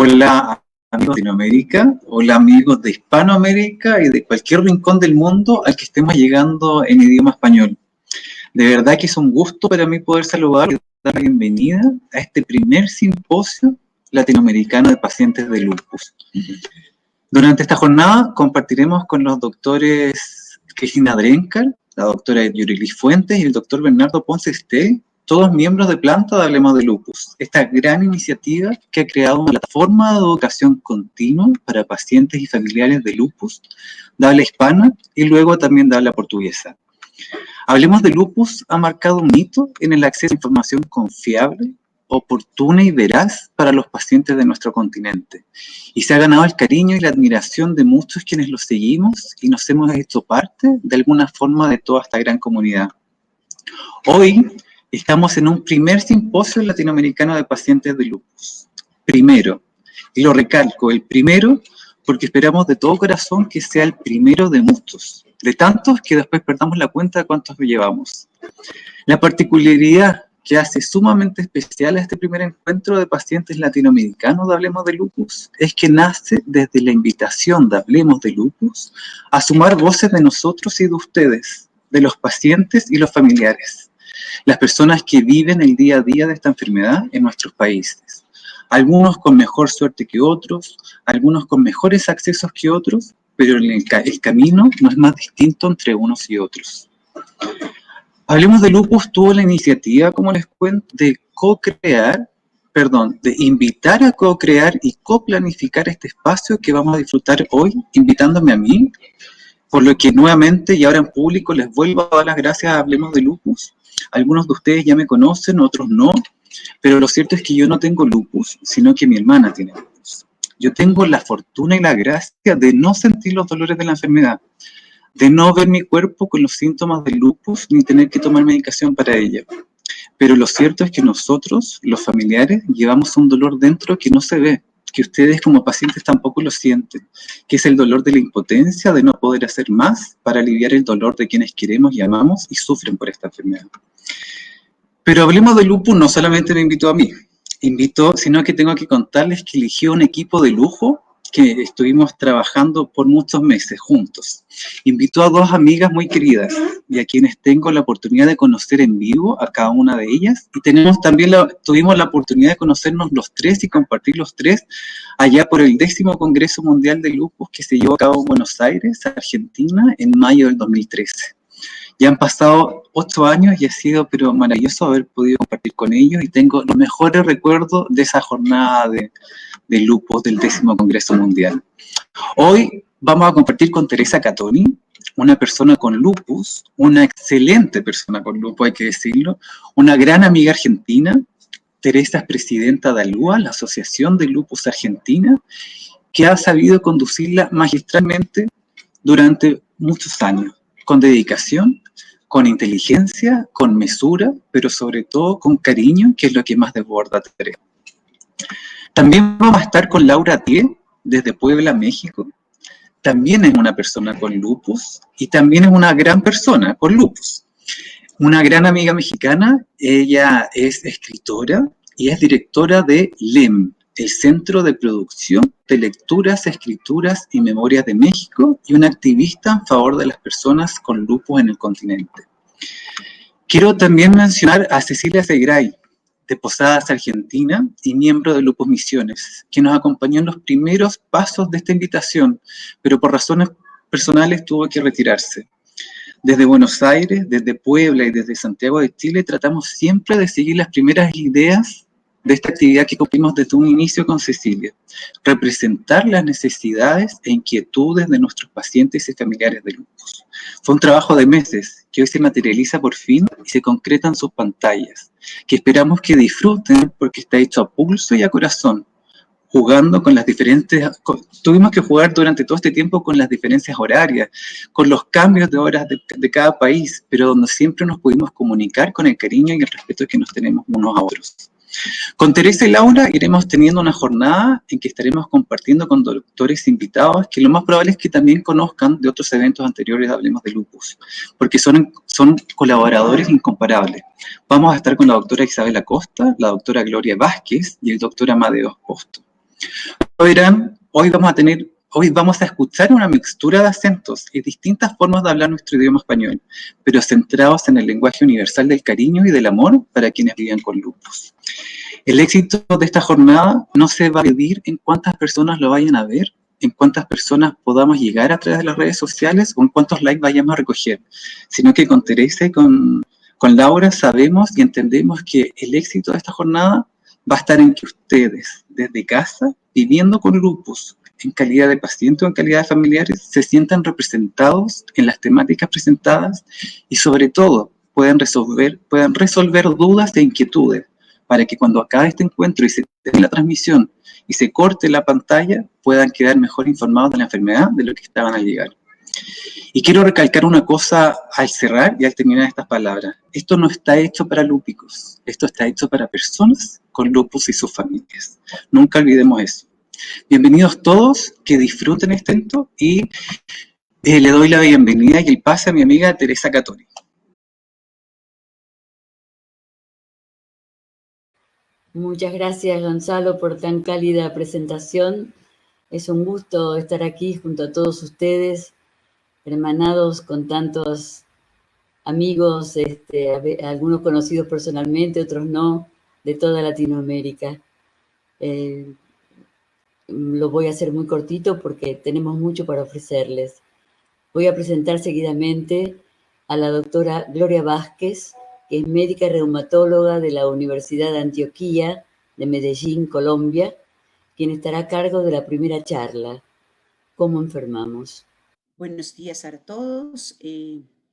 Hola amigos de Latinoamérica, hola amigos de Hispanoamérica y de cualquier rincón del mundo al que estemos llegando en idioma español. De verdad que es un gusto para mí poder saludar y dar la bienvenida a este primer simposio latinoamericano de pacientes de lupus. Durante esta jornada compartiremos con los doctores Cristina Drenker, la doctora Yurilis Fuentes y el doctor Bernardo Ponce Estey, todos miembros de planta de Hablemos de Lupus, esta gran iniciativa que ha creado una plataforma de educación continua para pacientes y familiares de lupus, de habla hispana y luego también de habla portuguesa. Hablemos de Lupus ha marcado un hito en el acceso a información confiable, oportuna y veraz para los pacientes de nuestro continente. Y se ha ganado el cariño y la admiración de muchos quienes lo seguimos y nos hemos hecho parte de alguna forma de toda esta gran comunidad. Hoy estamos en un primer simposio latinoamericano de pacientes de lupus. Primero, y lo recalco, el primero, porque esperamos de todo corazón que sea el primero de muchos, de tantos que después perdamos la cuenta de cuántos llevamos. La particularidad que hace sumamente especial a este primer encuentro de pacientes latinoamericanos de Hablemos de Lupus es que nace desde la invitación de Hablemos de Lupus a sumar voces de nosotros y de ustedes, de los pacientes y los familiares, las personas que viven el día a día de esta enfermedad en nuestros países. Algunos con mejor suerte que otros, algunos con mejores accesos que otros, pero el camino no es más distinto entre unos y otros. Hablemos de Lupus tuvo la iniciativa, como les cuento, de invitar a co-crear y coplanificar este espacio que vamos a disfrutar hoy, invitándome a mí, por lo que nuevamente y ahora en público les vuelvo a dar las gracias a Hablemos de Lupus. Algunos de ustedes ya me conocen, otros no, pero lo cierto es que yo no tengo lupus, sino que mi hermana tiene lupus. Yo tengo la fortuna y la gracia de no sentir los dolores de la enfermedad, de no ver mi cuerpo con los síntomas del lupus ni tener que tomar medicación para ella. Pero lo cierto es que nosotros, los familiares, llevamos un dolor dentro que no se ve, que ustedes como pacientes tampoco lo sienten, que es el dolor de la impotencia, de no poder hacer más para aliviar el dolor de quienes queremos y amamos y sufren por esta enfermedad. Pero Hablemos de Lupus no solamente me invitó a mí, sino que tengo que contarles que eligió un equipo de lujo que estuvimos trabajando por muchos meses juntos. Invitó a dos amigas muy queridas y a quienes tengo la oportunidad de conocer en vivo, a cada una de ellas, y tuvimos la oportunidad de conocernos los tres y compartir los tres allá por el 10º Congreso Mundial de Lupus que se llevó a cabo en Buenos Aires, Argentina, en mayo del 2013. Ya han pasado 8 años y ha sido pero maravilloso haber podido compartir con ellos y tengo los mejores recuerdos de esa jornada de lupus del 10º Congreso Mundial. Hoy vamos a compartir con Teresa Catoni, una persona con lupus, una excelente persona con lupus, hay que decirlo, una gran amiga argentina. Teresa es presidenta de ALUA, la Asociación de Lupus Argentina, que ha sabido conducirla magistralmente durante muchos años, con dedicación, con inteligencia, con mesura, pero sobre todo con cariño, que es lo que más desborda Teresa. También vamos a estar con Laura Tie, desde Puebla, México. También es una persona con lupus y también es una gran persona con lupus. Una gran amiga mexicana, ella es escritora y es directora de LEM, el Centro de Producción de Lecturas, Escrituras y Memorias de México, y una activista en favor de las personas con lupus en el continente. Quiero también mencionar a Cecilia Segray, de Posadas, Argentina, y miembro de Lupus Misiones, que nos acompañó en los primeros pasos de esta invitación, pero por razones personales tuvo que retirarse. Desde Buenos Aires, desde Puebla y desde Santiago de Chile tratamos siempre de seguir las primeras ideas de esta actividad que cumplimos desde un inicio con Cecilia, representar las necesidades e inquietudes de nuestros pacientes y familiares de lupus. Fue un trabajo de meses que hoy se materializa por fin y se concreta en sus pantallas, que esperamos que disfruten porque está hecho a pulso y a corazón, jugando con las tuvimos que jugar durante todo este tiempo con las diferencias horarias, con los cambios de horas de cada país, pero donde siempre nos pudimos comunicar con el cariño y el respeto que nos tenemos unos a otros. Con Teresa y Laura iremos teniendo una jornada en que estaremos compartiendo con doctores invitados que lo más probable es que también conozcan de otros eventos anteriores de Hablemos de Lupus, porque son colaboradores incomparables. Vamos a estar con la doctora Isabel Acosta, la doctora Gloria Vázquez y el doctor Amadeo Posto. Hoy vamos a escuchar una mixtura de acentos y distintas formas de hablar nuestro idioma español, pero centrados en el lenguaje universal del cariño y del amor para quienes viven con lupus. El éxito de esta jornada no se va a medir en cuántas personas lo vayan a ver, en cuántas personas podamos llegar a través de las redes sociales o en cuántos likes vayamos a recoger, sino que con Teresa y con Laura sabemos y entendemos que el éxito de esta jornada va a estar en que ustedes, desde casa, viviendo con lupus, en calidad de paciente o en calidad de familiares, se sientan representados en las temáticas presentadas y sobre todo puedan resolver dudas e inquietudes para que cuando acabe este encuentro y se termine la transmisión y se corte la pantalla, puedan quedar mejor informados de la enfermedad de lo que estaban al llegar. Y quiero recalcar una cosa al cerrar y al terminar estas palabras. Esto no está hecho para lúpicos, esto está hecho para personas con lupus y sus familias. Nunca olvidemos eso. Bienvenidos todos, que disfruten este evento y le doy la bienvenida y el pase a mi amiga Teresa Catori. Muchas gracias, Gonzalo, por tan cálida presentación. Es un gusto estar aquí junto a todos ustedes, hermanados con tantos amigos, algunos conocidos personalmente, otros no, de toda Latinoamérica. Lo voy a hacer muy cortito porque tenemos mucho para ofrecerles. Voy a presentar seguidamente a la doctora Gloria Vázquez, que es médica reumatóloga de la Universidad de Antioquia de Medellín, Colombia, quien estará a cargo de la primera charla, ¿Cómo enfermamos? Buenos días a todos.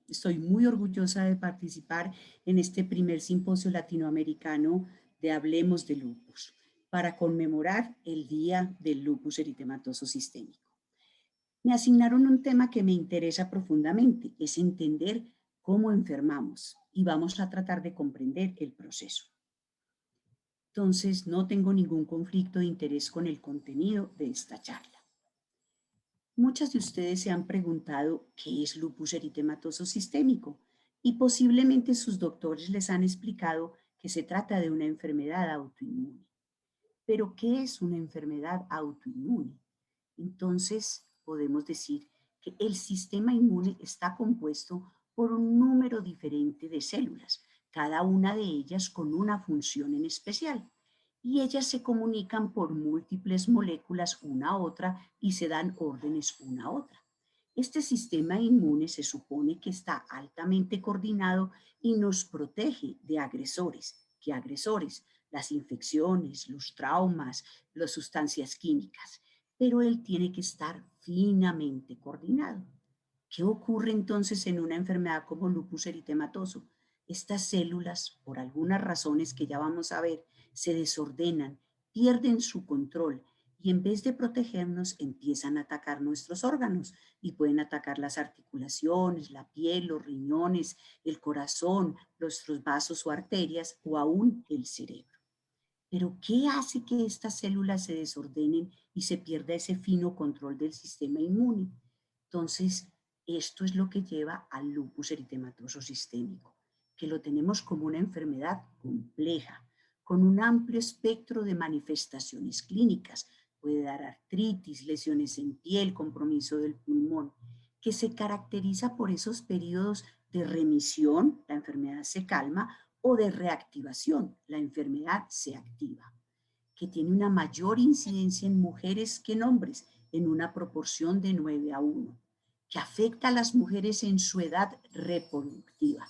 Estoy muy orgullosa de participar en este primer simposio latinoamericano de Hablemos de Lupus para conmemorar el Día del Lupus Eritematoso Sistémico. Me asignaron un tema que me interesa profundamente, es entender cómo enfermamos y vamos a tratar de comprender el proceso. Entonces, no tengo ningún conflicto de interés con el contenido de esta charla. Muchas de ustedes se han preguntado qué es lupus eritematoso sistémico y posiblemente sus doctores les han explicado que se trata de una enfermedad autoinmune. Pero, ¿qué es una enfermedad autoinmune? Entonces, podemos decir que el sistema inmune está compuesto por un número diferente de células, cada una de ellas con una función en especial. Y ellas se comunican por múltiples moléculas una a otra y se dan órdenes una a otra. Este sistema inmune se supone que está altamente coordinado y nos protege de agresores. ¿Qué agresores? Las infecciones, los traumas, las sustancias químicas. Pero él tiene que estar finamente coordinado. ¿Qué ocurre entonces en una enfermedad como lupus eritematoso? Estas células, por algunas razones que ya vamos a ver, se desordenan, pierden su control y en vez de protegernos empiezan a atacar nuestros órganos y pueden atacar las articulaciones, la piel, los riñones, el corazón, nuestros vasos o arterias o aún el cerebro. Pero ¿qué hace que estas células se desordenen y se pierda ese fino control del sistema inmune? Entonces, esto es lo que lleva al lupus eritematoso sistémico, que lo tenemos como una enfermedad compleja, con un amplio espectro de manifestaciones clínicas. Puede dar artritis, lesiones en piel, compromiso del pulmón, que se caracteriza por esos periodos de remisión, la enfermedad se calma, o de reactivación, la enfermedad se activa, que tiene una mayor incidencia en mujeres que en hombres, en una proporción de 9:1, que afecta a las mujeres en su edad reproductiva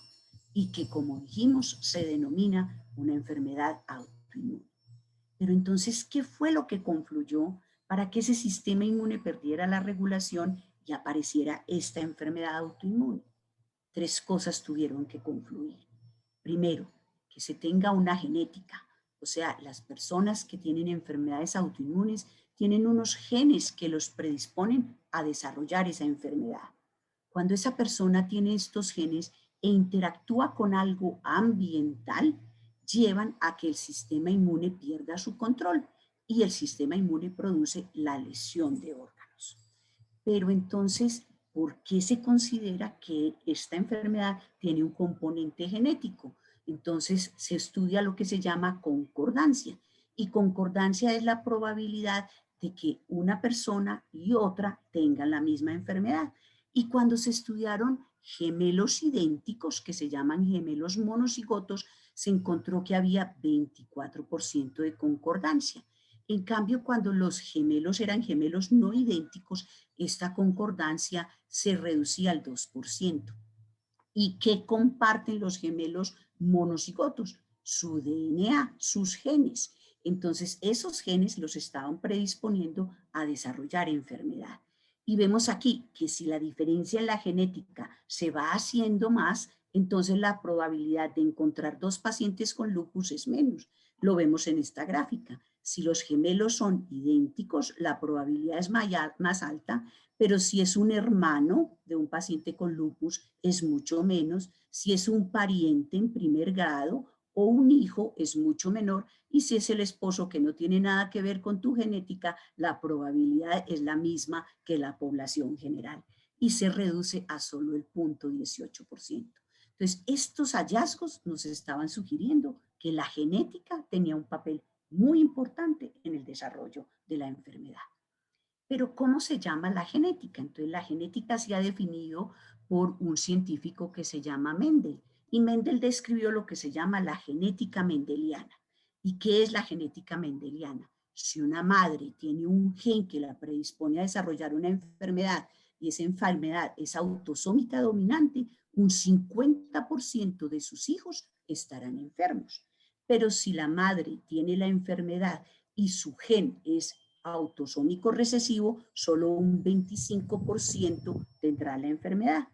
y que, como dijimos, se denomina una enfermedad autoinmune. Pero entonces, ¿qué fue lo que confluyó para que ese sistema inmune perdiera la regulación y apareciera esta enfermedad autoinmune? 3 cosas tuvieron que confluir. Primero, que se tenga una genética, o sea, las personas que tienen enfermedades autoinmunes tienen unos genes que los predisponen a desarrollar esa enfermedad. Cuando esa persona tiene estos genes e interactúa con algo ambiental, llevan a que el sistema inmune pierda su control y el sistema inmune produce la lesión de órganos. Pero entonces, ¿por qué se considera que esta enfermedad tiene un componente genético? Entonces se estudia lo que se llama concordancia Y concordancia es la probabilidad de que una persona y otra tengan la misma enfermedad. Y cuando se estudiaron gemelos idénticos, que se llaman gemelos monocigotos, se encontró que había 24% de concordancia. En cambio, cuando los gemelos eran gemelos no idénticos, esta concordancia se reducía al 2%. ¿Y qué comparten los gemelos monocigotos? Su DNA, sus genes. Entonces, esos genes los estaban predisponiendo a desarrollar enfermedad. Y vemos aquí que si la diferencia en la genética se va haciendo más, entonces la probabilidad de encontrar dos pacientes con lupus es menos. Lo vemos en esta gráfica. Si los gemelos son idénticos, la probabilidad es más alta, pero si es un hermano de un paciente con lupus, es mucho menos. Si es un pariente en primer grado o un hijo, es mucho menor. Y si es el esposo que no tiene nada que ver con tu genética, la probabilidad es la misma que la población general y se reduce a solo el 0.18%. Entonces, estos hallazgos nos estaban sugiriendo que la genética tenía un papel muy importante en el desarrollo de la enfermedad. Pero ¿cómo se llama la genética? Entonces la genética se ha definido por un científico que se llama Mendel. Y Mendel describió lo que se llama la genética mendeliana. ¿Y qué es la genética mendeliana? Si una madre tiene un gen que la predispone a desarrollar una enfermedad y esa enfermedad es autosómica dominante, un 50% de sus hijos estarán enfermos. Pero si la madre tiene la enfermedad y su gen es autosómico recesivo, solo un 25% tendrá la enfermedad.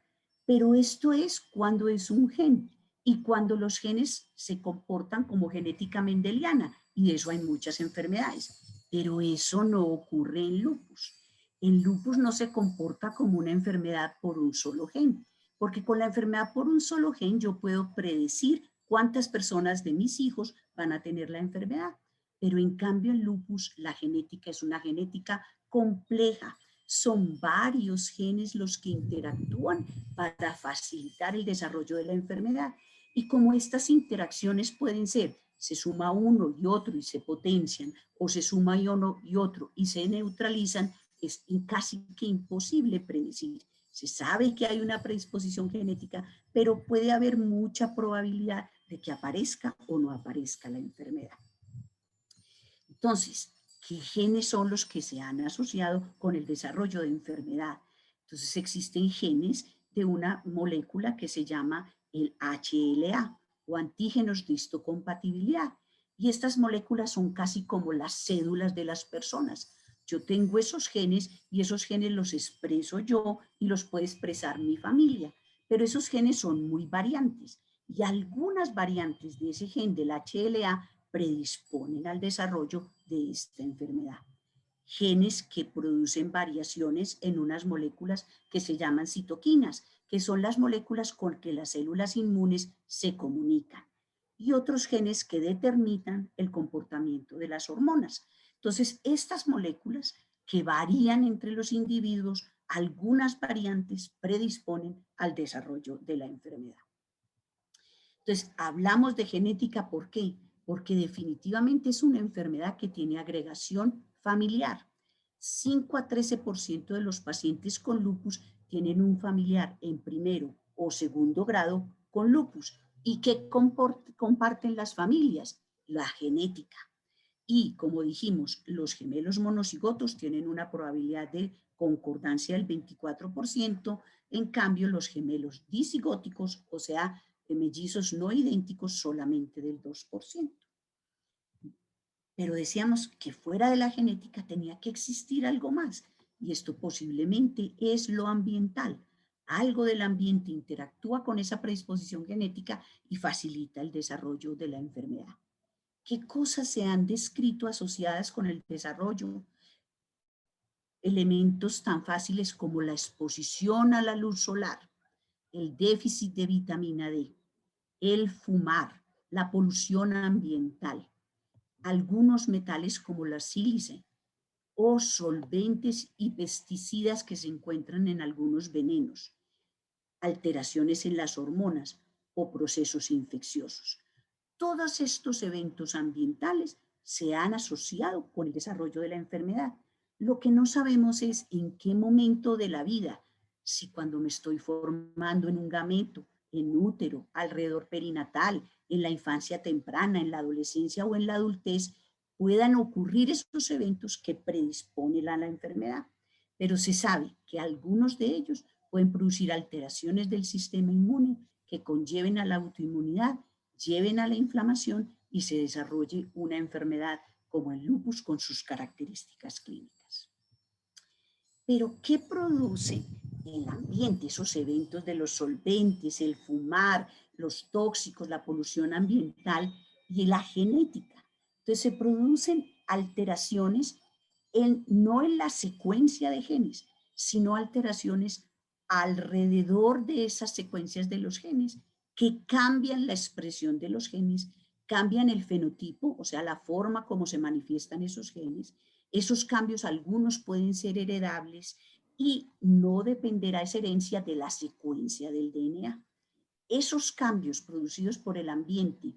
Pero esto es cuando es un gen y cuando los genes se comportan como genética mendeliana, y de eso hay muchas enfermedades. Pero eso no ocurre en lupus. En lupus no se comporta como una enfermedad por un solo gen, porque con la enfermedad por un solo gen yo puedo predecir cuántas personas de mis hijos van a tener la enfermedad. Pero en cambio en lupus la genética es una genética compleja. Son varios genes los que interactúan para facilitar el desarrollo de la enfermedad. Y como estas interacciones pueden ser, se suma uno y otro y se potencian, o se suma uno y otro y se neutralizan, es casi que imposible predecir. Se sabe que hay una predisposición genética, pero puede haber mucha probabilidad de que aparezca o no aparezca la enfermedad. Entonces, ¿qué genes son los que se han asociado con el desarrollo de enfermedad? Entonces, existen genes de una molécula que se llama el HLA o antígenos de histocompatibilidad. Y estas moléculas son casi como las cédulas de las personas. Yo tengo esos genes y esos genes los expreso yo y los puede expresar mi familia. Pero esos genes son muy variantes y algunas variantes de ese gen del HLA predisponen al desarrollo de esta enfermedad. Genes que producen variaciones en unas moléculas que se llaman citoquinas, que son las moléculas con que las células inmunes se comunican. Y otros genes que determinan el comportamiento de las hormonas. Entonces, estas moléculas que varían entre los individuos, algunas variantes predisponen al desarrollo de la enfermedad. Entonces, hablamos de genética, ¿por qué? Porque definitivamente es una enfermedad que tiene agregación familiar. 5 a 13% de los pacientes con lupus tienen un familiar en primero o segundo grado con lupus. ¿Y qué comparten las familias? La genética. Y como dijimos, los gemelos monocigotos tienen una probabilidad de concordancia del 24%, en cambio los gemelos disigóticos, o sea, de mellizos no idénticos, solamente del 2%. Pero decíamos que fuera de la genética tenía que existir algo más, y esto posiblemente es lo ambiental. Algo del ambiente interactúa con esa predisposición genética y facilita el desarrollo de la enfermedad. ¿Qué cosas se han descrito asociadas con el desarrollo? Elementos tan fáciles como la exposición a la luz solar, el déficit de vitamina D, el fumar, la polución ambiental, algunos metales como la sílice o solventes y pesticidas que se encuentran en algunos venenos, alteraciones en las hormonas o procesos infecciosos. Todos estos eventos ambientales se han asociado con el desarrollo de la enfermedad. Lo que no sabemos es en qué momento de la vida, si cuando me estoy formando en un gameto, en útero, alrededor perinatal, en la infancia temprana, en la adolescencia o en la adultez, puedan ocurrir esos eventos que predisponen a la enfermedad. Pero se sabe que algunos de ellos pueden producir alteraciones del sistema inmune que conlleven a la autoinmunidad, lleven a la inflamación y se desarrolle una enfermedad como el lupus con sus características clínicas. Pero, ¿qué produce el ambiente, esos eventos de los solventes, el fumar, los tóxicos, la polución ambiental y la genética? Entonces se producen alteraciones no en la secuencia de genes, sino alteraciones alrededor de esas secuencias de los genes que cambian la expresión de los genes, cambian el fenotipo, o sea, la forma como se manifiestan esos genes. Esos cambios, algunos pueden ser heredables y no dependerá esa herencia de la secuencia del DNA. Esos cambios producidos por el ambiente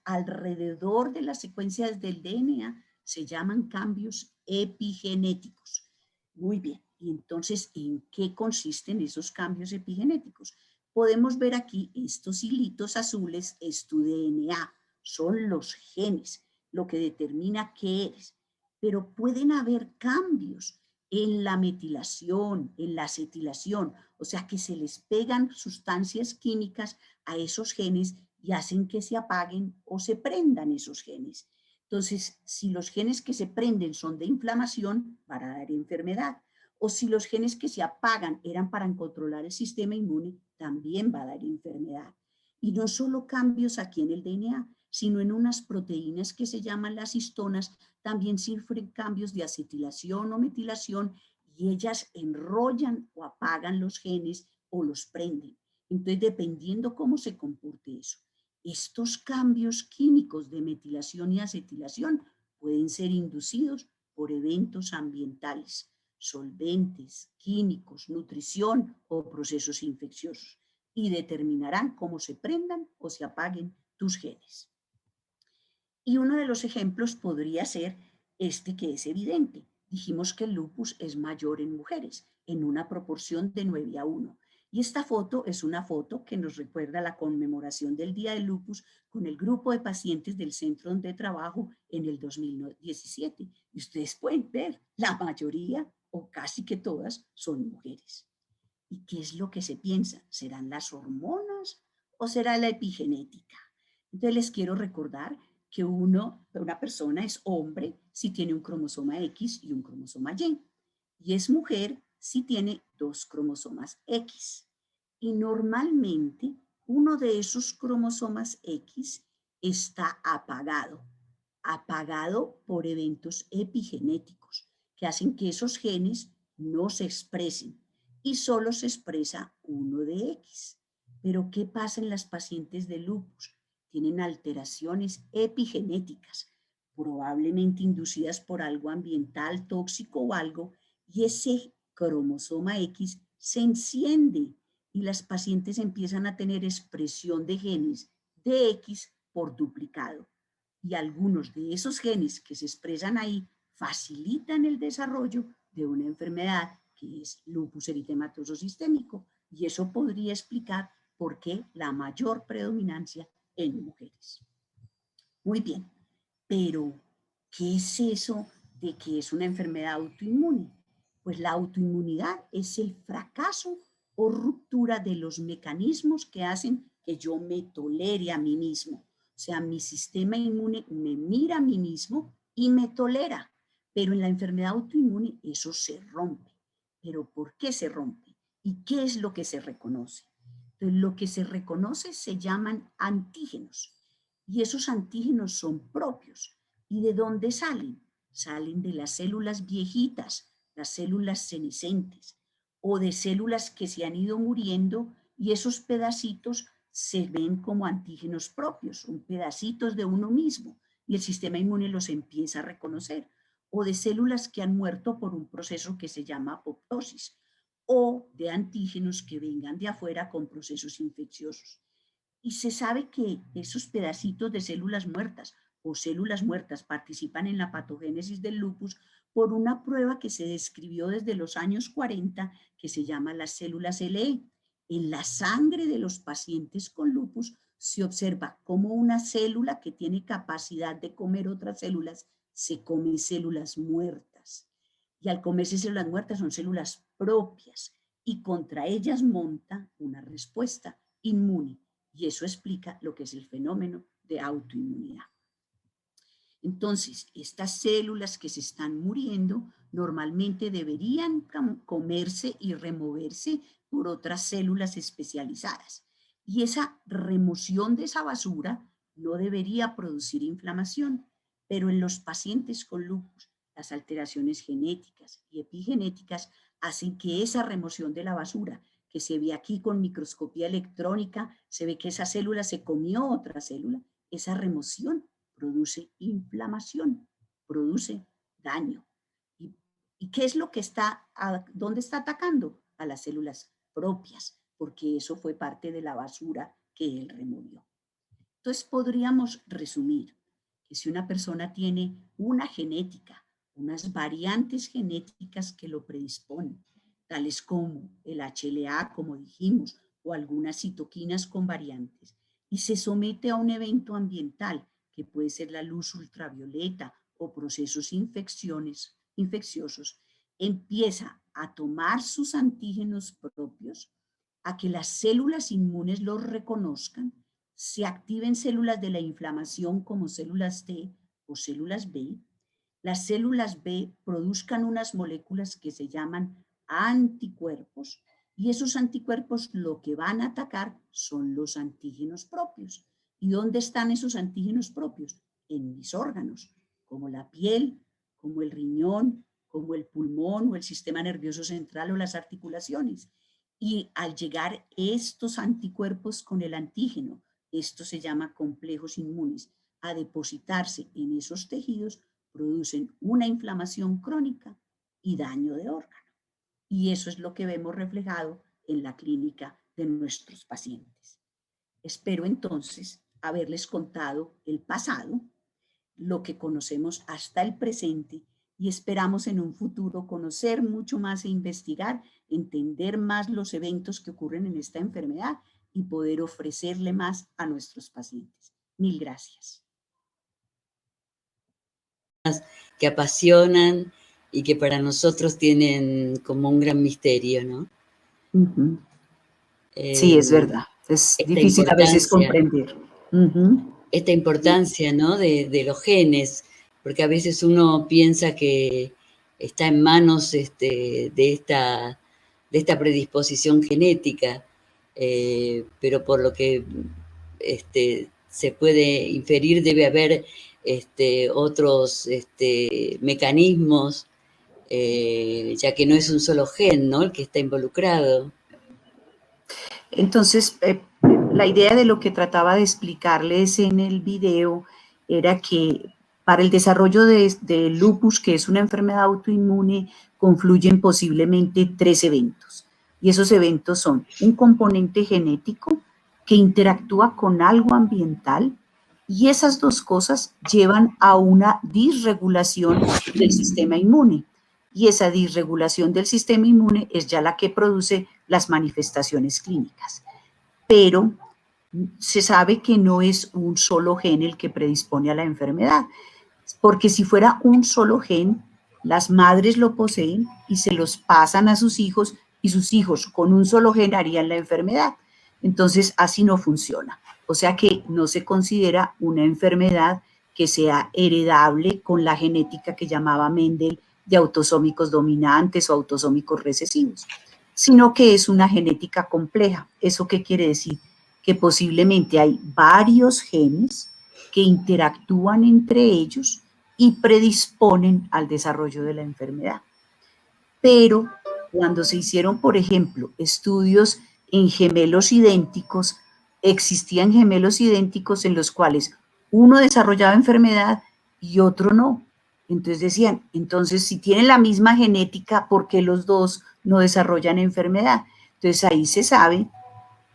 alrededor de las secuencias del DNA se llaman cambios epigenéticos. Muy bien, y entonces, ¿en qué consisten esos cambios epigenéticos? Podemos ver aquí estos hilitos azules, es tu DNA, son los genes, lo que determina qué eres. Pero pueden haber cambios en la metilación, en la acetilación, o sea que se les pegan sustancias químicas a esos genes y hacen que se apaguen o se prendan esos genes. Entonces, si los genes que se prenden son de inflamación, van a dar enfermedad. O si los genes que se apagan eran para controlar el sistema inmune, también va a dar enfermedad. Y no solo cambios aquí en el DNA, sino en unas proteínas que se llaman las histonas, también sufren cambios de acetilación o metilación y ellas enrollan o apagan los genes o los prenden. Entonces, dependiendo cómo se comporte eso, estos cambios químicos de metilación y acetilación pueden ser inducidos por eventos ambientales, solventes, químicos, nutrición o procesos infecciosos y determinarán cómo se prendan o se apaguen tus genes. Y uno de los ejemplos podría ser este que es evidente. Dijimos que el lupus es mayor en mujeres, en una proporción de 9:1. Y esta foto es una foto que nos recuerda la conmemoración del Día del Lupus con el grupo de pacientes del centro donde trabajo en el 2017. Y ustedes pueden ver, la mayoría o casi que todas son mujeres. ¿Y qué es lo que se piensa? ¿Serán las hormonas o será la epigenética? Entonces les quiero recordar que una persona es hombre si tiene un cromosoma X y un cromosoma Y, y es mujer si tiene 2 cromosomas X. Y normalmente uno de esos cromosomas X está apagado por eventos epigenéticos que hacen que esos genes no se expresen y solo se expresa uno de X. Pero ¿qué pasa en las pacientes de lupus? Tienen alteraciones epigenéticas, probablemente inducidas por algo ambiental, tóxico o algo, y ese cromosoma X se enciende y las pacientes empiezan a tener expresión de genes de X por duplicado. Y algunos de esos genes que se expresan ahí facilitan el desarrollo de una enfermedad que es lupus eritematoso sistémico. Y eso podría explicar por qué la mayor predominancia en mujeres. Muy bien, pero ¿qué es eso de que es una enfermedad autoinmune? Pues la autoinmunidad es el fracaso o ruptura de los mecanismos que hacen que yo me tolere a mí mismo. O sea, mi sistema inmune me mira a mí mismo y me tolera. Pero en la enfermedad autoinmune eso se rompe. ¿Pero por qué se rompe? ¿Y qué es lo que se reconoce? Entonces, lo que se reconoce se llaman antígenos. Y esos antígenos son propios. ¿Y de dónde salen? Salen de las células viejitas, las células senescentes, o de células que se han ido muriendo y esos pedacitos se ven como antígenos propios, son pedacitos de uno mismo y el sistema inmune los empieza a reconocer, o de células que han muerto por un proceso que se llama apoptosis, o de antígenos que vengan de afuera con procesos infecciosos. Y se sabe que esos pedacitos de células muertas o células muertas participan en la patogénesis del lupus por una prueba que se describió desde los años 40 que se llama las células LE. En la sangre de los pacientes con lupus se observa cómo una célula que tiene capacidad de comer otras células se come células muertas. Y al comerse células muertas son células propias y contra ellas monta una respuesta inmune. Y eso explica lo que es el fenómeno de autoinmunidad. Entonces, estas células que se están muriendo normalmente deberían comerse y removerse por otras células especializadas. Y esa remoción de esa basura no debería producir inflamación, pero en los pacientes con lupus, las alteraciones genéticas y epigenéticas hacen que esa remoción de la basura, que se ve aquí con microscopía electrónica, se ve que esa célula se comió otra célula, esa remoción produce inflamación, produce daño. ¿Y qué es lo que dónde está atacando? A las células propias, porque eso fue parte de la basura que él removió. Entonces podríamos resumir que si una persona tiene una genética, unas variantes genéticas que lo predisponen, tales como el HLA, como dijimos, o algunas citoquinas con variantes, y se somete a un evento ambiental, que puede ser la luz ultravioleta o procesos infecciosos, empieza a tomar sus antígenos propios, a que las células inmunes los reconozcan, se activen células de la inflamación como células T o células B. Las células B produzcan unas moléculas que se llaman anticuerpos, y esos anticuerpos lo que van a atacar son los antígenos propios. ¿Y dónde están esos antígenos propios? En mis órganos, como la piel, como el riñón, como el pulmón o el sistema nervioso central o las articulaciones. Y al llegar estos anticuerpos con el antígeno, esto se llama complejos inmunes, a depositarse en esos tejidos, producen una inflamación crónica y daño de órgano. Y eso es lo que vemos reflejado en la clínica de nuestros pacientes. Espero entonces haberles contado el pasado, lo que conocemos hasta el presente, y esperamos en un futuro conocer mucho más e investigar, entender más los eventos que ocurren en esta enfermedad y poder ofrecerle más a nuestros pacientes. Mil gracias. Que apasionan y que para nosotros tienen como un gran misterio, ¿no? Uh-huh. Sí, es verdad. Es difícil a veces comprender. Uh-huh. Esta importancia, ¿no? de los genes, porque a veces uno piensa que está en manos de esta predisposición genética, pero por lo que se puede inferir debe haber otros mecanismos, ya que no es un solo gen, ¿no? el que está involucrado. Entonces, la idea de lo que trataba de explicarles en el video era que para el desarrollo de lupus, que es una enfermedad autoinmune, confluyen posiblemente 3 eventos. Y esos eventos son un componente genético que interactúa con algo ambiental, y esas dos cosas llevan a una disregulación del sistema inmune. Y esa disregulación del sistema inmune es ya la que produce las manifestaciones clínicas. Pero se sabe que no es un solo gen el que predispone a la enfermedad, porque si fuera un solo gen, las madres lo poseen y se los pasan a sus hijos, y sus hijos con un solo gen harían la enfermedad. Entonces, así no funciona. O sea que no se considera una enfermedad que sea heredable con la genética que llamaba Mendel de autosómicos dominantes o autosómicos recesivos, sino que es una genética compleja. ¿Eso qué quiere decir? Que posiblemente hay varios genes que interactúan entre ellos y predisponen al desarrollo de la enfermedad. Pero cuando se hicieron, por ejemplo, estudios en gemelos idénticos, existían gemelos idénticos en los cuales uno desarrollaba enfermedad y otro no. Entonces decían, entonces si tienen la misma genética, ¿por qué los dos no desarrollan enfermedad? Entonces ahí se sabe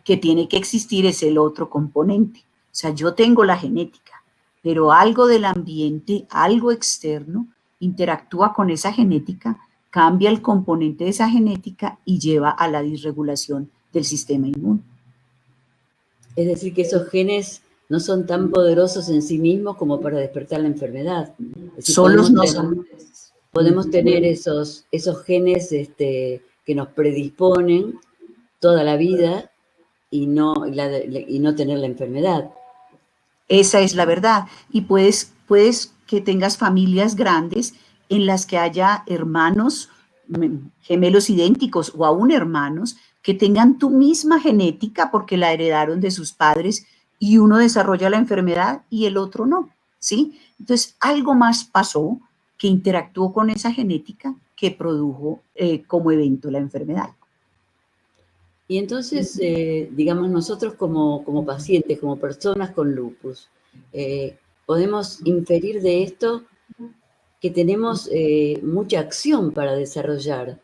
que tiene que existir es el otro componente. O sea, yo tengo la genética, pero algo del ambiente, algo externo, interactúa con esa genética, cambia el componente de esa genética y lleva a la disregulación del sistema inmune. Es decir, que esos genes no son tan poderosos en sí mismos como para despertar la enfermedad. Es decir, Solos no son. podemos tener esos genes que nos predisponen toda la vida y no tener la enfermedad. Esa es la verdad. Y puedes que tengas familias grandes en las que haya hermanos gemelos idénticos o aún hermanos que tengan tu misma genética porque la heredaron de sus padres y uno desarrolla la enfermedad y el otro no, ¿sí? Entonces, algo más pasó que interactuó con esa genética que produjo como evento la enfermedad. Y entonces, digamos, nosotros como pacientes, como personas con lupus, podemos inferir de esto que tenemos mucha acción para desarrollar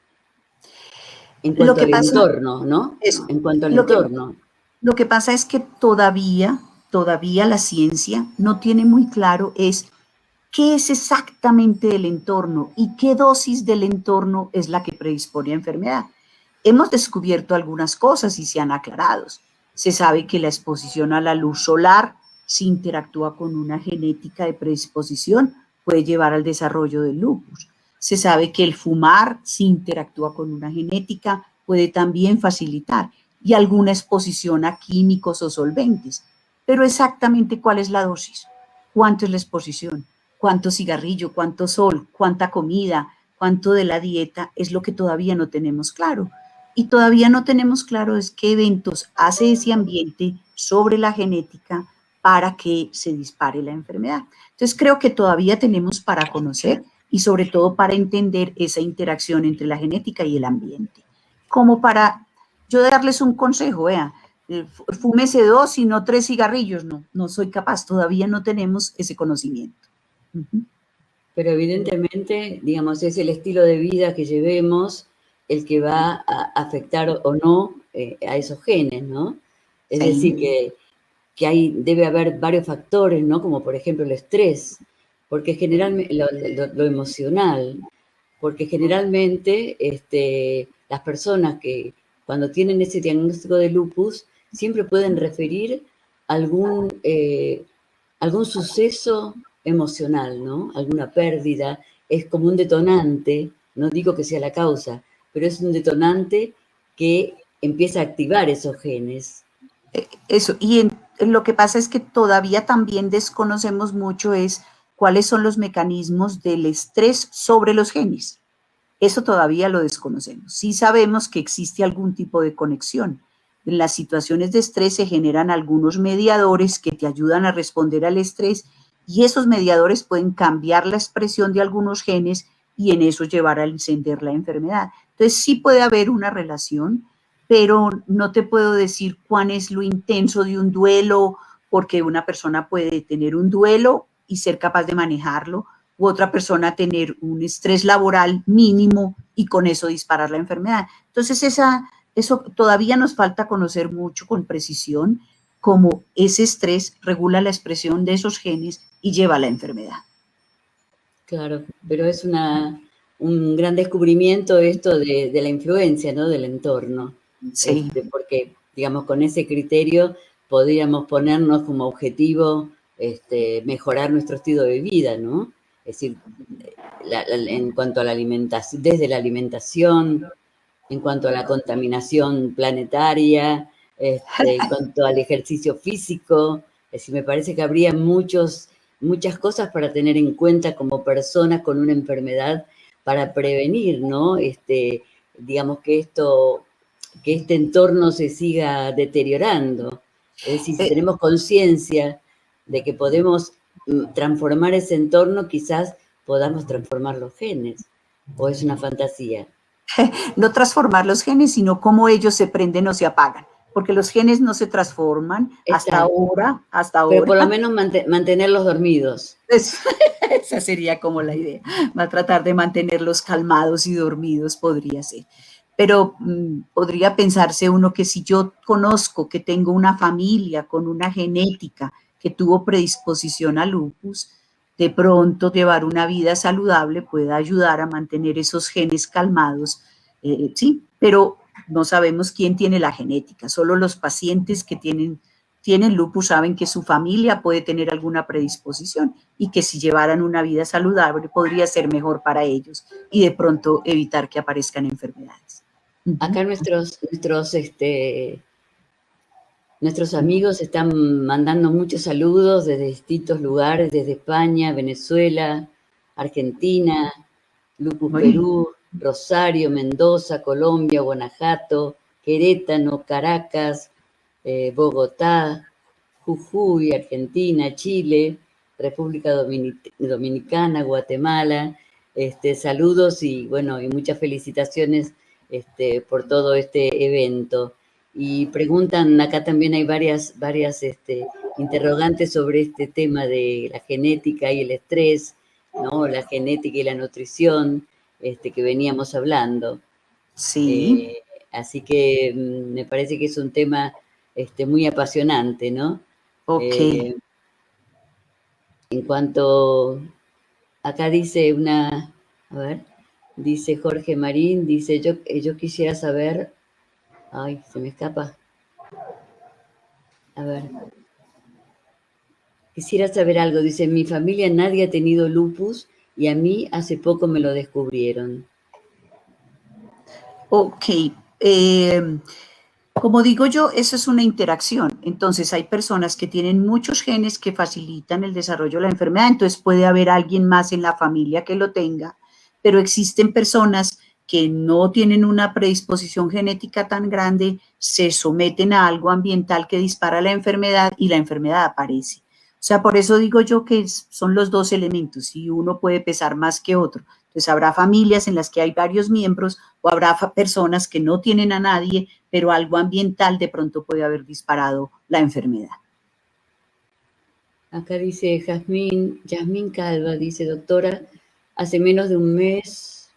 en cuanto al entorno, ¿no? En cuanto al entorno. Lo que pasa es que todavía la ciencia no tiene muy claro es qué es exactamente el entorno y qué dosis del entorno es la que predispone a enfermedad. Hemos descubierto algunas cosas y se han aclarado. Se sabe que la exposición a la luz solar, si interactúa con una genética de predisposición, puede llevar al desarrollo del lupus. Se sabe que el fumar, si interactúa con una genética, puede también facilitar, y alguna exposición a químicos o solventes. Pero exactamente cuál es la dosis, cuánto es la exposición, cuánto cigarrillo, cuánto sol, cuánta comida, cuánto de la dieta, es lo que todavía no tenemos claro. Y todavía no tenemos claro es qué eventos hace ese ambiente sobre la genética para que se dispare la enfermedad. Entonces creo que todavía tenemos para conocer y sobre todo para entender esa interacción entre la genética y el ambiente. Como para yo darles un consejo, vea, fúmese 2 y no 3 cigarrillos, no soy capaz, todavía no tenemos ese conocimiento. Pero evidentemente, digamos, es el estilo de vida que llevemos el que va a afectar o no a esos genes, ¿no? Es decir, que debe haber varios factores, ¿no? Como por ejemplo el estrés, porque generalmente lo emocional, porque generalmente las personas que cuando tienen ese diagnóstico de lupus siempre pueden referir algún suceso emocional, ¿no? Alguna pérdida, es como un detonante, no digo que sea la causa, pero es un detonante que empieza a activar esos genes. Eso, y lo que pasa es que todavía también desconocemos mucho es cuáles son los mecanismos del estrés sobre los genes. Eso todavía lo desconocemos. Sí sabemos que existe algún tipo de conexión. En las situaciones de estrés se generan algunos mediadores que te ayudan a responder al estrés y esos mediadores pueden cambiar la expresión de algunos genes y en eso llevar a encender la enfermedad. Entonces sí puede haber una relación, pero no te puedo decir cuán es lo intenso de un duelo, porque una persona puede tener un duelo y ser capaz de manejarlo, u otra persona tener un estrés laboral mínimo y con eso disparar la enfermedad. Entonces, eso todavía nos falta conocer mucho con precisión, cómo ese estrés regula la expresión de esos genes y lleva a la enfermedad. Claro, pero es un gran descubrimiento esto de la influencia, ¿no? Del entorno. Sí. Porque, digamos, con ese criterio podríamos ponernos como objetivo mejorar nuestro estilo de vida, ¿no? Es decir, en cuanto a la alimentación, desde la alimentación, en cuanto a la contaminación planetaria, en cuanto al ejercicio físico, es decir, me parece que habría muchas cosas para tener en cuenta como personas con una enfermedad para prevenir, ¿no? Digamos que este entorno se siga deteriorando. Es decir, si tenemos conciencia de que podemos transformar ese entorno, quizás podamos transformar los genes, o es una fantasía. No transformar los genes, sino cómo ellos se prenden o se apagan, porque los genes no se transforman hasta ahora. Pero por lo menos mantenerlos dormidos. Esa sería como la idea. Va a tratar de mantenerlos calmados y dormidos, podría ser. Pero podría pensarse uno que si yo conozco que tengo una familia con una genética que tuvo predisposición a lupus, de pronto llevar una vida saludable puede ayudar a mantener esos genes calmados, sí, pero no sabemos quién tiene la genética, solo los pacientes que tienen lupus saben que su familia puede tener alguna predisposición y que si llevaran una vida saludable podría ser mejor para ellos y de pronto evitar que aparezcan enfermedades. Acá nuestros amigos están mandando muchos saludos desde distintos lugares, desde España, Venezuela, Argentina, Lupus Perú, Rosario, Mendoza, Colombia, Guanajuato, Querétaro, Caracas, Bogotá, Jujuy, Argentina, Chile, República Dominicana, Guatemala. Saludos y bueno, y muchas felicitaciones por todo este evento. Y preguntan, acá también hay varias interrogantes sobre este tema de la genética y el estrés, ¿no? La genética y la nutrición, que veníamos hablando. Sí. Así que me parece que es un tema muy apasionante, ¿no? Ok. En cuanto, acá dice dice Jorge Marín, dice, yo quisiera saber, ay, se me escapa. A ver. Quisiera saber algo, dice, en mi familia nadie ha tenido lupus y a mí hace poco me lo descubrieron. Ok. Como digo yo, eso es una interacción. Entonces, hay personas que tienen muchos genes que facilitan el desarrollo de la enfermedad, entonces puede haber alguien más en la familia que lo tenga, pero existen personas que no tienen una predisposición genética tan grande, se someten a algo ambiental que dispara la enfermedad y la enfermedad aparece. O sea, por eso digo yo que son los dos elementos y uno puede pesar más que otro. Entonces, habrá familias en las que hay varios miembros o habrá personas que no tienen a nadie, pero algo ambiental de pronto puede haber disparado la enfermedad. Acá dice Yasmín Calva, dice, doctora, hace menos de un mes,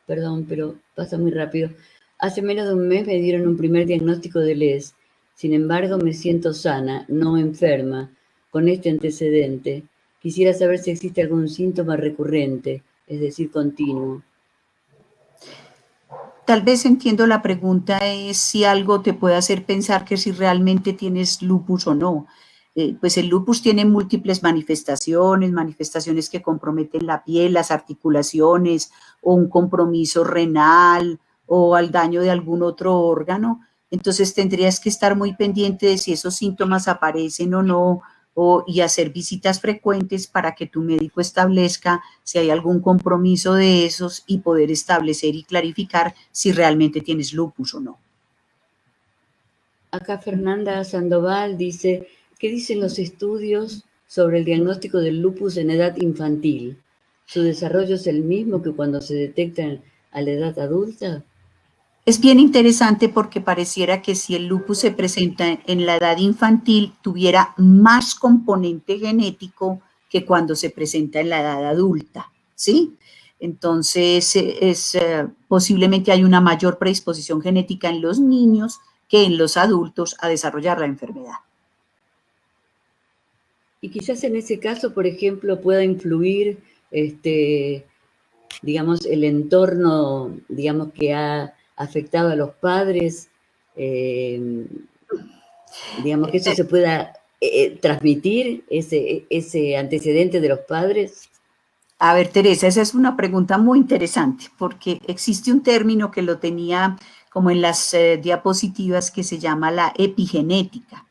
perdón, pero pasa muy rápido, hace menos de un mes me dieron un primer diagnóstico de LES, sin embargo me siento sana, no enferma, con este antecedente. Quisiera saber si existe algún síntoma recurrente, es decir, continuo. Tal vez entiendo la pregunta es si algo te puede hacer pensar que si realmente tienes lupus o no. Pues el lupus tiene múltiples manifestaciones que comprometen la piel, las articulaciones, o un compromiso renal, o al daño de algún otro órgano. Entonces tendrías que estar muy pendiente de si esos síntomas aparecen o no, y hacer visitas frecuentes para que tu médico establezca si hay algún compromiso de esos y poder establecer y clarificar si realmente tienes lupus o no. Acá Fernanda Sandoval dice, ¿qué dicen los estudios sobre el diagnóstico del lupus en edad infantil? ¿Su desarrollo es el mismo que cuando se detecta a la edad adulta? Es bien interesante porque pareciera que si el lupus se presenta en la edad infantil, tuviera más componente genético que cuando se presenta en la edad adulta, ¿sí? Entonces, posiblemente hay una mayor predisposición genética en los niños que en los adultos a desarrollar la enfermedad. Y quizás en ese caso, por ejemplo, pueda influir, digamos, el entorno, digamos, que ha afectado a los padres, digamos, que eso se pueda transmitir, ese antecedente de los padres. A ver, Teresa, esa es una pregunta muy interesante porque existe un término que lo tenía como en las diapositivas que se llama la epigenética.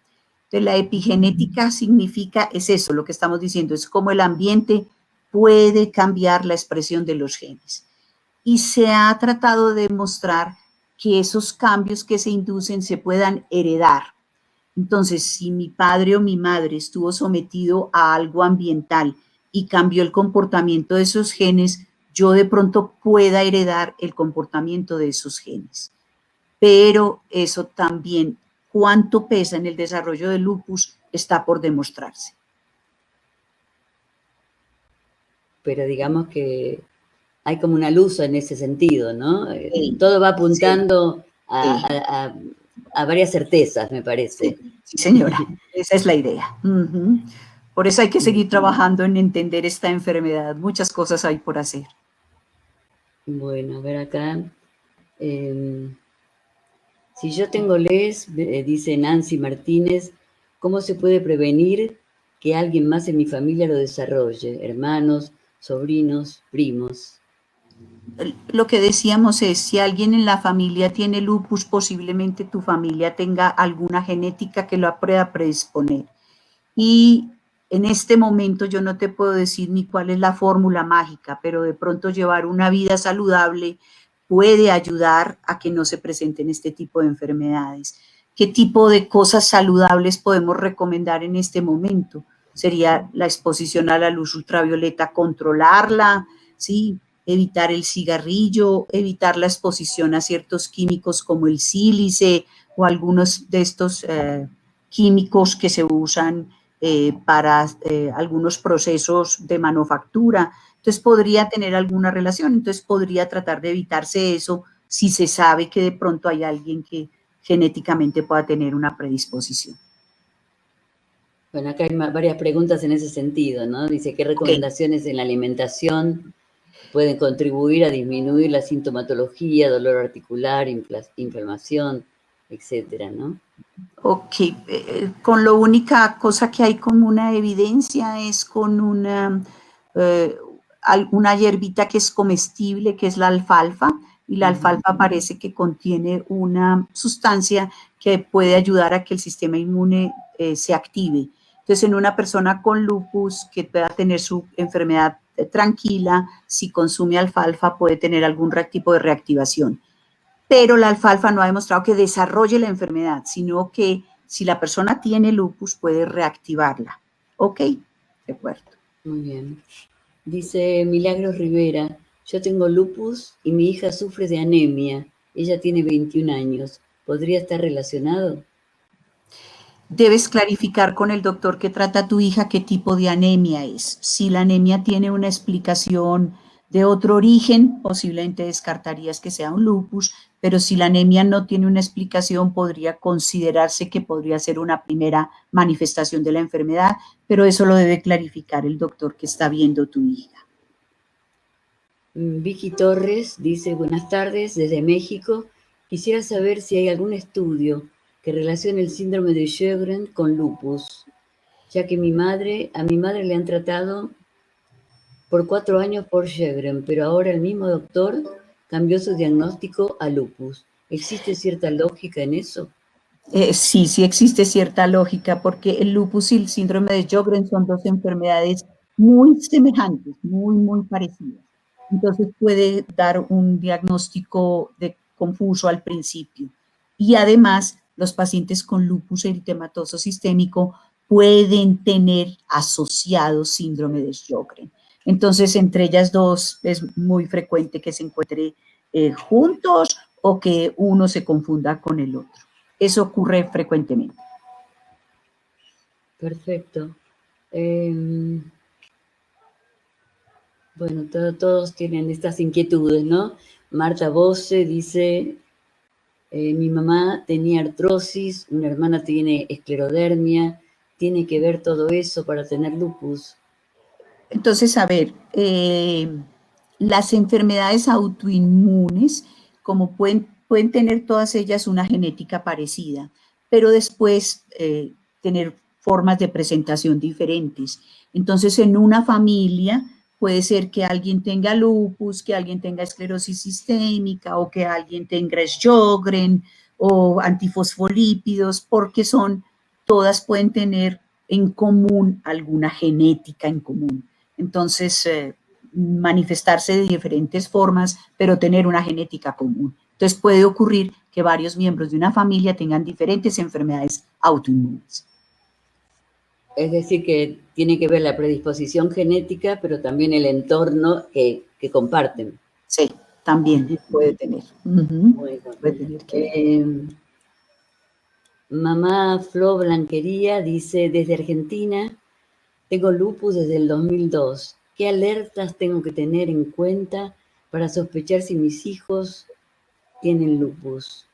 Entonces, la epigenética significa, es eso, lo que estamos diciendo, es cómo el ambiente puede cambiar la expresión de los genes. Y se ha tratado de demostrar que esos cambios que se inducen se puedan heredar. Entonces, si mi padre o mi madre estuvo sometido a algo ambiental y cambió el comportamiento de esos genes, yo de pronto pueda heredar el comportamiento de esos genes. Pero eso también, cuánto pesa en el desarrollo del lupus, está por demostrarse. Pero digamos que hay como una luz en ese sentido, ¿no? Sí. Todo va apuntando sí. a varias certezas, me parece. Sí, señora, esa es la idea. Por eso hay que seguir trabajando en entender esta enfermedad. Muchas cosas hay por hacer. Bueno, a ver acá. Si yo tengo LES, dice Nancy Martínez, ¿cómo se puede prevenir que alguien más en mi familia lo desarrolle? Hermanos, sobrinos, primos. Lo que decíamos es, si alguien en la familia tiene lupus, posiblemente tu familia tenga alguna genética que lo pueda predisponer. Y en este momento yo no te puedo decir ni cuál es la fórmula mágica, pero de pronto llevar una vida saludable puede ayudar a que no se presenten este tipo de enfermedades. ¿Qué tipo de cosas saludables podemos recomendar en este momento? Sería la exposición a la luz ultravioleta, controlarla, ¿sí? Evitar el cigarrillo, evitar la exposición a ciertos químicos como el sílice o algunos de estos químicos que se usan para algunos procesos de manufactura. Entonces podría tener alguna relación, entonces podría tratar de evitarse eso si se sabe que de pronto hay alguien que genéticamente pueda tener una predisposición. Bueno, acá hay varias preguntas en ese sentido, ¿no? Dice, ¿qué recomendaciones en la alimentación pueden contribuir a disminuir la sintomatología, dolor articular, inflamación, etcétera, ¿no? Ok, con la única cosa que hay como una evidencia es con una hierbita que es comestible, que es la alfalfa, y la alfalfa parece que contiene una sustancia que puede ayudar a que el sistema inmune se active. Entonces, en una persona con lupus que pueda tener su enfermedad tranquila, si consume alfalfa puede tener algún tipo de reactivación. Pero la alfalfa no ha demostrado que desarrolle la enfermedad, sino que si la persona tiene lupus puede reactivarla. ¿Ok? De acuerdo. Muy bien. Dice Milagros Rivera, yo tengo lupus y mi hija sufre de anemia. Ella tiene 21 años. ¿Podría estar relacionado? Debes clarificar con el doctor que trata a tu hija qué tipo de anemia es. Si la anemia tiene una explicación de otro origen, posiblemente descartarías que sea un lupus, pero si la anemia no tiene una explicación, podría considerarse que podría ser una primera manifestación de la enfermedad, pero eso lo debe clarificar el doctor que está viendo tu hija. Vicky Torres dice, buenas tardes, desde México. Quisiera saber si hay algún estudio que relacione el síndrome de Sjögren con lupus, ya que a mi madre le han tratado por 4 años por Sjögren, pero ahora el mismo doctor cambió su diagnóstico a lupus. ¿Existe cierta lógica en eso? Sí existe cierta lógica, porque el lupus y el síndrome de Sjögren son dos enfermedades muy semejantes, muy parecidas. Entonces puede dar un diagnóstico confuso al principio. Y además, los pacientes con lupus eritematoso sistémico pueden tener asociado síndrome de Sjögren. Entonces, entre ellas dos es muy frecuente que se encuentre juntos o que uno se confunda con el otro. Eso ocurre frecuentemente. Perfecto. Bueno, todos tienen estas inquietudes, ¿no? Marta Bose dice, mi mamá tenía artrosis, una hermana tiene esclerodermia, ¿tiene que ver todo eso para tener lupus? Entonces, a ver, las enfermedades autoinmunes, como pueden tener todas ellas una genética parecida, pero después tener formas de presentación diferentes. Entonces, en una familia puede ser que alguien tenga lupus, que alguien tenga esclerosis sistémica o que alguien tenga Sjögren o antifosfolípidos, porque todas pueden tener en común alguna genética en común. Entonces, manifestarse de diferentes formas, pero tener una genética común. Entonces, puede ocurrir que varios miembros de una familia tengan diferentes enfermedades autoinmunes. Es decir, que tiene que ver la predisposición genética, pero también el entorno que comparten. Sí, también puede tener. Bueno, puede tener que Mamá Flo Blanquería dice, desde Argentina, tengo lupus desde el 2002. ¿Qué alertas tengo que tener en cuenta para sospechar si mis hijos tienen lupus?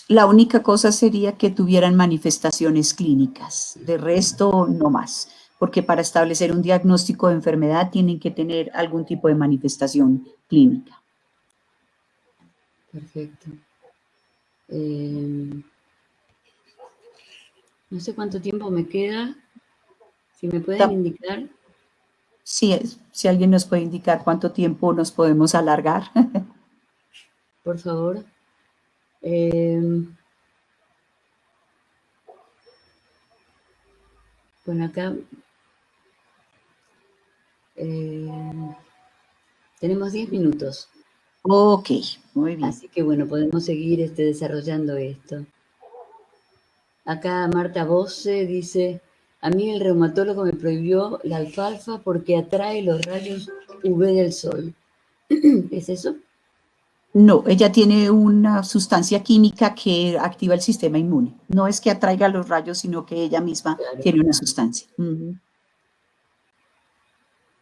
La única cosa sería que tuvieran manifestaciones clínicas, de resto no más, porque para establecer un diagnóstico de enfermedad tienen que tener algún tipo de manifestación clínica. Perfecto. No sé cuánto tiempo me queda. Si me pueden indicar. Sí, si alguien nos puede indicar cuánto tiempo nos podemos alargar. Por favor. Bueno, acá tenemos 10 minutos. Ok, muy bien. Así que bueno, podemos seguir desarrollando esto. Acá Marta Bosse dice, a mí el reumatólogo me prohibió la alfalfa porque atrae los rayos UV del sol. ¿Es eso? No, ella tiene una sustancia química que activa el sistema inmune. No es que atraiga los rayos, sino que ella misma tiene una sustancia.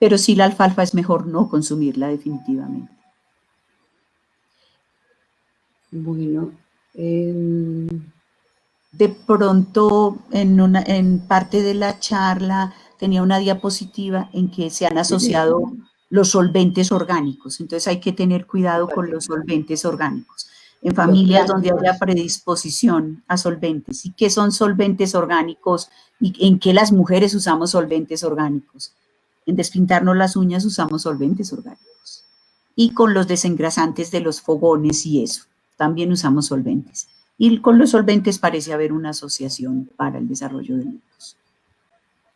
Pero sí, la alfalfa es mejor no consumirla definitivamente. Bueno. De pronto, en parte de la charla, tenía una diapositiva en que se han asociado los solventes orgánicos. Entonces hay que tener cuidado con los solventes orgánicos. En familias donde haya predisposición a solventes. ¿Y qué son solventes orgánicos? ¿Y en qué las mujeres usamos solventes orgánicos? En despintarnos las uñas usamos solventes orgánicos. Y con los desengrasantes de los fogones y eso, también usamos solventes. Y con los solventes parece haber una asociación para el desarrollo de lupus.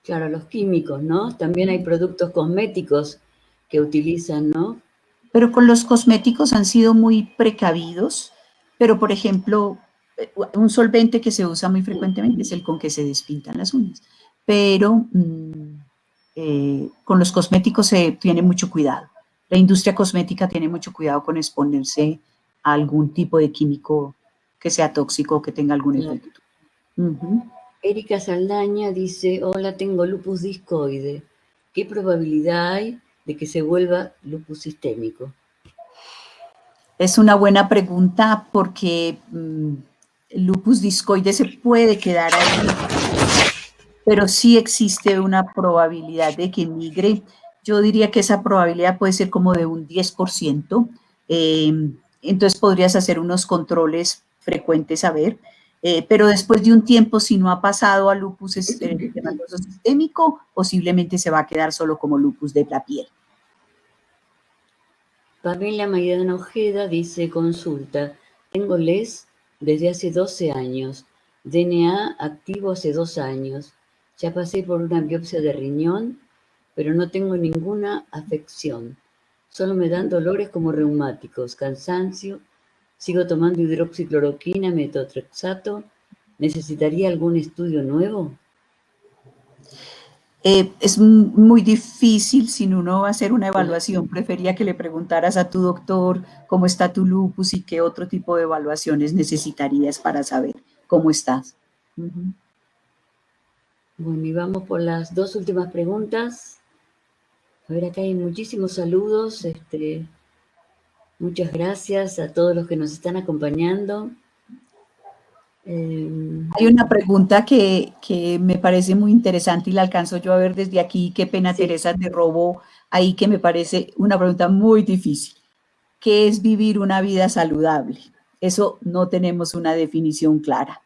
Claro, los químicos, ¿no? También hay productos cosméticos que utilizan, ¿no? Pero con los cosméticos han sido muy precavidos, pero por ejemplo, un solvente que se usa muy frecuentemente es el con que se despintan las uñas. Pero con los cosméticos se tiene mucho cuidado. La industria cosmética tiene mucho cuidado con exponerse a algún tipo de químico que sea tóxico o que tenga algún efecto. Erika Saldaña dice, hola, tengo lupus discoide. ¿Qué probabilidad hay de que se vuelva lupus sistémico? Es una buena pregunta porque el lupus discoide se puede quedar ahí, pero sí existe una probabilidad de que migre. Yo diría que esa probabilidad puede ser como de un 10%. Entonces podrías hacer unos controles frecuentes a ver. Pero después de un tiempo, si no ha pasado a lupus eritematoso sistémico, posiblemente se va a quedar solo como lupus de la piel. Pamela Maidana Ojeda dice, consulta, tengo LES desde hace 12 años, DNA activo hace 2 años, ya pasé por una biopsia de riñón, pero no tengo ninguna afección, solo me dan dolores como reumáticos, cansancio, sigo tomando hidroxicloroquina, metotrexato, ¿necesitaría algún estudio nuevo? Es muy difícil si uno va a hacer una evaluación. Prefería que le preguntaras a tu doctor cómo está tu lupus y qué otro tipo de evaluaciones necesitarías para saber cómo estás. Bueno, y vamos por las 2 últimas preguntas. A ver, acá hay muchísimos saludos. Muchas gracias a todos los que nos están acompañando. Hay una pregunta que me parece muy interesante y la alcanzo yo a ver desde aquí. Qué pena, sí. Teresa, te robo ahí, que me parece una pregunta muy difícil. ¿Qué es vivir una vida saludable? Eso no tenemos una definición clara.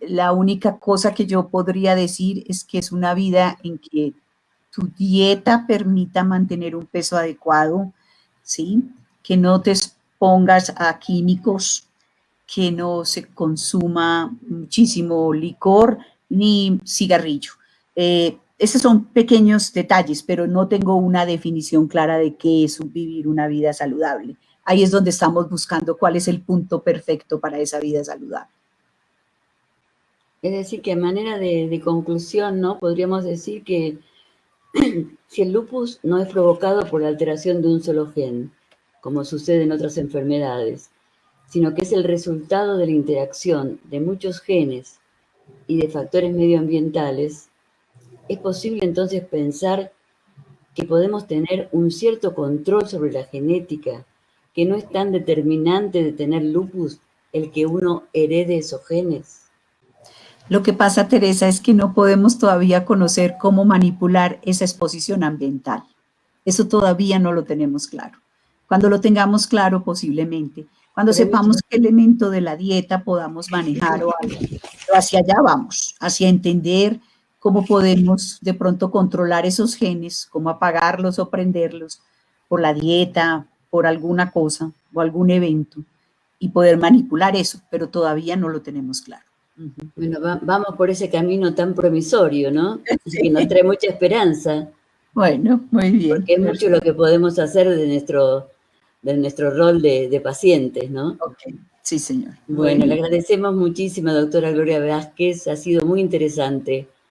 La única cosa que yo podría decir es que es una vida en que tu dieta permita mantener un peso adecuado, ¿sí? Que no te expongas a químicos, que no se consuma muchísimo licor ni cigarrillo. Esos son pequeños detalles, pero no tengo una definición clara de qué es vivir una vida saludable. Ahí es donde estamos buscando cuál es el punto perfecto para esa vida saludable. Es decir, que a manera de conclusión, ¿no? Podríamos decir que si el lupus no es provocado por la alteración de un solo gen, como sucede en otras enfermedades, sino que es el resultado de la interacción de muchos genes y de factores medioambientales, es posible entonces pensar que podemos tener un cierto control sobre la genética, que no es tan determinante de tener lupus el que uno herede esos genes? Lo que pasa, Teresa, es que no podemos todavía conocer cómo manipular esa exposición ambiental. Eso todavía no lo tenemos claro. Cuando lo tengamos claro, posiblemente, cuando sepamos qué elemento de la dieta podamos manejar o algo, pero hacia allá vamos, hacia entender cómo podemos de pronto controlar esos genes, cómo apagarlos o prenderlos por la dieta, por alguna cosa o algún evento y poder manipular eso, pero todavía no lo tenemos claro. Bueno, vamos por ese camino tan promisorio, ¿no? Sí. Que nos trae mucha esperanza. Bueno, muy bien. Porque es mucho lo que podemos hacer de nuestro rol de pacientes, ¿no? Okay. Sí, señor. Bueno, le agradecemos muchísimo, doctora Gloria Vázquez, ha sido muy interesante.